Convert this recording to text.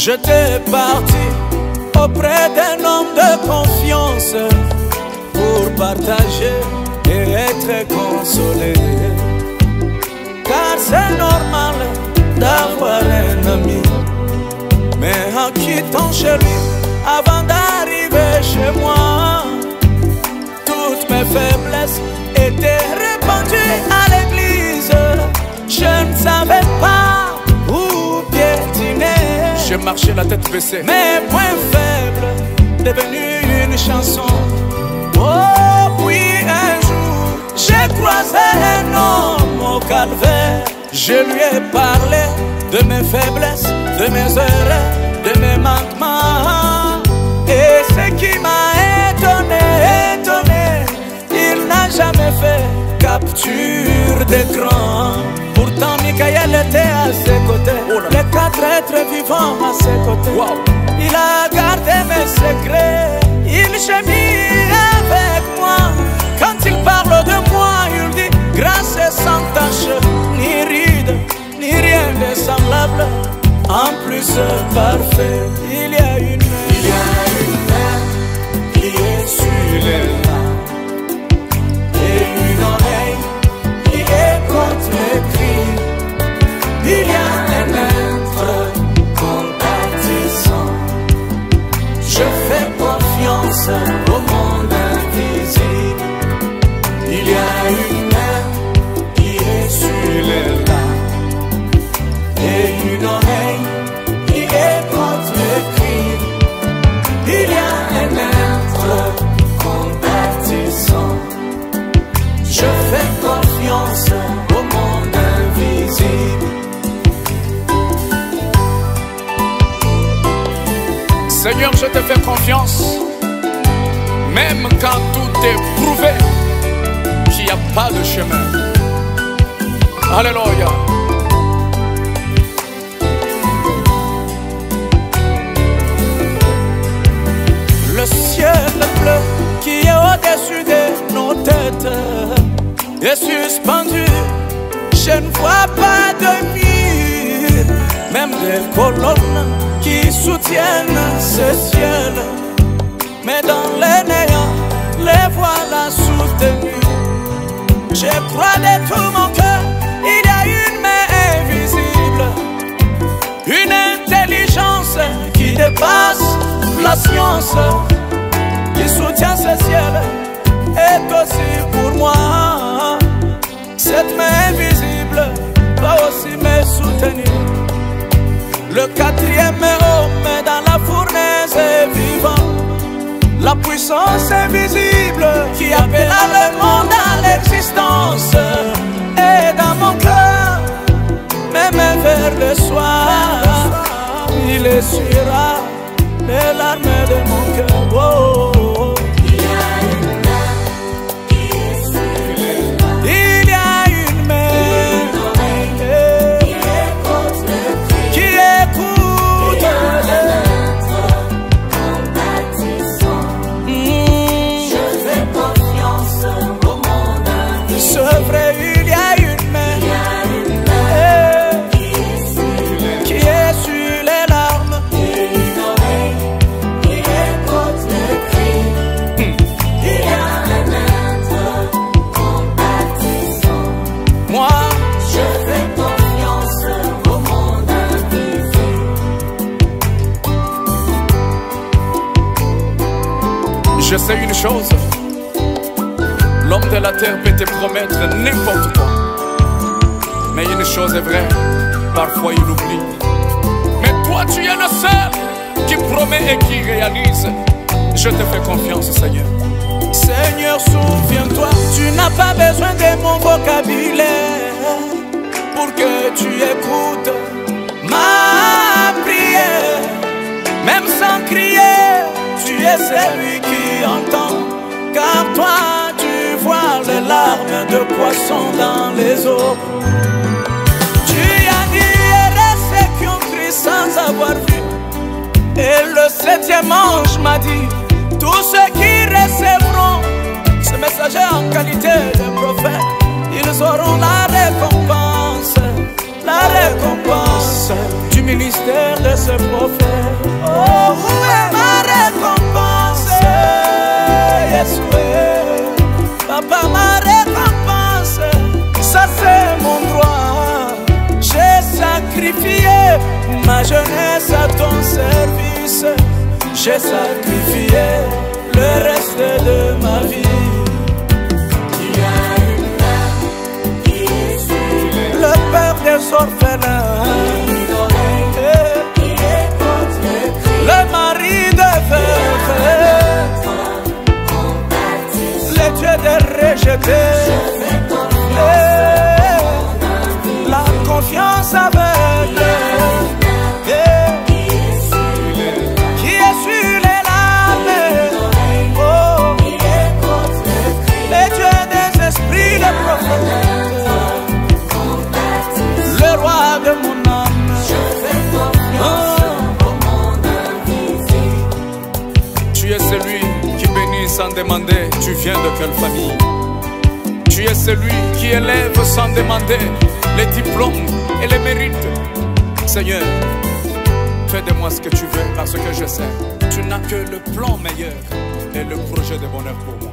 j'étais parti auprès d'un homme de confiance pour partager et être consolé. Car c'est normal d'avoir un ami, mais en quittant chez lui, avant d'arriver chez moi, toutes mes faiblesses étaient répandues à l'église. Je ne savais pas où piétiner. J'ai marché la tête baissée. Mes points faibles devenus une chanson. Oh puis un jour j'ai croisé un homme au calvaire. Je lui ai parlé de mes faiblesses, de mes erreurs, de mes manquements. Et ce qui m'a étonné, il n'a jamais fait capture d'écran. Pourtant Michael était à ses côtés, les 4 êtres vivants à ses côtés. Wow. Il a gardé mes secrets, il gémit avec moi. Quand il parle de moi, il dit grâce et sans tache, ni ride, ni rien de semblable. En plus parfait, il y a une main qui est sur les mains et une oreille qui écoute mes cris. Il y a un être compatissant. Je fais confiance au monde invisible. Il y a une main qui est sur les mains et une oreille qui écoute mes cris. Il y a un être compatissant. Je fais confiance au monde invisible. Seigneur, je te fais confiance, même quand tout est prouvé, qu'il n'y a pas de chemin. Alléluia. Le ciel bleu qui est au-dessus de nos têtes est suspendu. Je ne vois pas de mur, même des colonnes qui soutiennent ce ciel. Mais dans les néants, les voilà soutenus. Je crois de tout mon cœur, il y a une main invisible, une intelligence qui dépasse la science, qui soutient ce ciel, est aussi pour moi. Cette main invisible va aussi me soutenir. Le 4e homme dans la fournaise est vivant. La puissance invisible qui appela le monde à l'existence est dans mon cœur. Même vers le soir, il essuiera les larmes de mon cœur. Oh, oh, oh. Il y a une main qui est sur les mains. Il y a une main qui écoute le cri. Qui écoute. Il y a un être compatissant. Je fais confiance au monde invisible. C'est vrai, il y a une main. Il y a une main qui est sur les larmes. Je sais une chose, l'homme de la terre peut te promettre n'importe quoi. Mais une chose est vraie, parfois il oublie. Mais toi tu es le seul qui promet et qui réalise. Je te fais confiance, Seigneur. Seigneur, souviens-toi, tu n'as pas besoin de mon vocabulaire pour que tu écoutes ma prière. Même sans crier, tu es celui qui entend. Car toi, tu vois les larmes de poisson dans les eaux. Tu as dit, et ceux qui ont crié sans avoir vu. Et le 7e ange m'a dit, tous ceux qui recevront ce messager en qualité de prophète, ils auront la récompense du ministère de ce prophète. Oh, où est ma récompense? Yeshua, papa, ma récompense, ça c'est mon droit. J'ai sacrifié ma jeunesse à ton service. J'ai sacrifié le reste de ma vie. Le père des orphelins, le mari de veuve, le Dieu des rejetés, la confiance aveugle, qui est sur les lames, oh, le Dieu des esprits, les prophètes, le roi de mon âme. Tu es celui qui bénit sans demander, tu viens de quelle famille? Tu es celui qui élève sans demander les diplômes et les mérites. Seigneur, fais de moi ce que tu veux parce que je sais, tu n'as que le plan meilleur et le projet de bonheur pour moi.